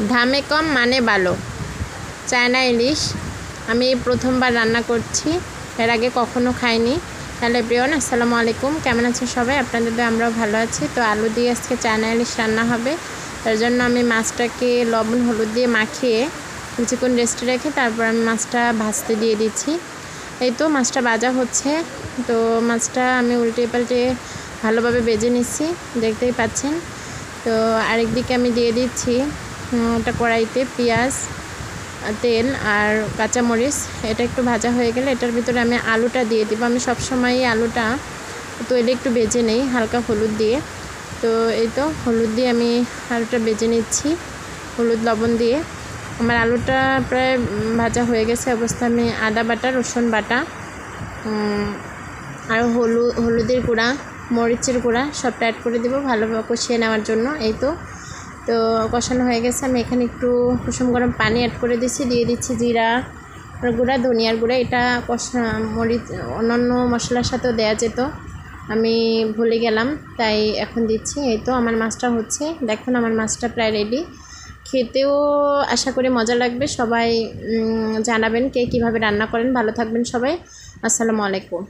দামে কম মানে ভালো চায়না ইলিশ আমি প্রথমবার রান্না করছি, এর আগে কখনো খাইনি। হ্যালো এভরিওয়ান, আসসালামু আলাইকুম। কেমন আছেন সবাই? আপনাদের আমরাও ভালো আছি। তো আলু দিয়ে আজকে চায়না ইলিশ রান্না হবে। তার জন্য আমি মাছটাকে লবণ হলুদ দিয়ে মাখিয়ে কিছুক্ষণ রেস্টে রেখে তারপর আমি মাছটা ভাজতে দিয়ে দিচ্ছি। এই তো মাছটা ভাজা হচ্ছে। তো মাছটা আমি উল্টে পাল্টে ভালোভাবে ভেজে নিচ্ছি, দেখতেই পাচ্ছেন। তো আরেকদিকে আমি দিয়ে দিচ্ছি ওটা কড়াইতে পেঁয়াজ, তেল আর কাঁচামরিচ। এটা একটু ভাজা হয়ে গেলে এটার ভিতরে আমি আলুটা দিয়ে দিব। আমি সবসময়ই আলুটা তেলে একটু ভেজে নেই হালকা হলুদ দিয়ে। তো এই তো হলুদ দিয়ে আমি আলুটা ভেজে নিচ্ছি, হলুদ লবণ দিয়ে। আমার আলুটা প্রায় ভাজা হয়ে গেছে অবস্থা আমি আদা বাটা, রসুন বাটা আর হলুদের গুঁড়া, মরিচের গুঁড়া সবটা অ্যাড করে দেবো ভালোভাবে কষিয়ে নেওয়ার জন্য। এই তো কষানো হয়ে গেছে। আমি এখানে একটু কুসুম গরম পানি অ্যাড করে দিচ্ছি, দিয়ে দিচ্ছি জিরা গুঁড়া, ধনিয়ার গুঁড়া। এটা মরিচ অন্যান্য মশলার সাথেও দেওয়া যেত, আমি ভুলে গেলাম, তাই এখন দিচ্ছি। এই তো আমার মাছটা হচ্ছে, দেখুন আমার মাছটা প্রায় রেডি। খেতেও আশা করি মজা লাগবে। সবাই জানাবেন কে কীভাবে রান্না করেন। ভালো থাকবেন সবাই। আসসালামু আলাইকুম।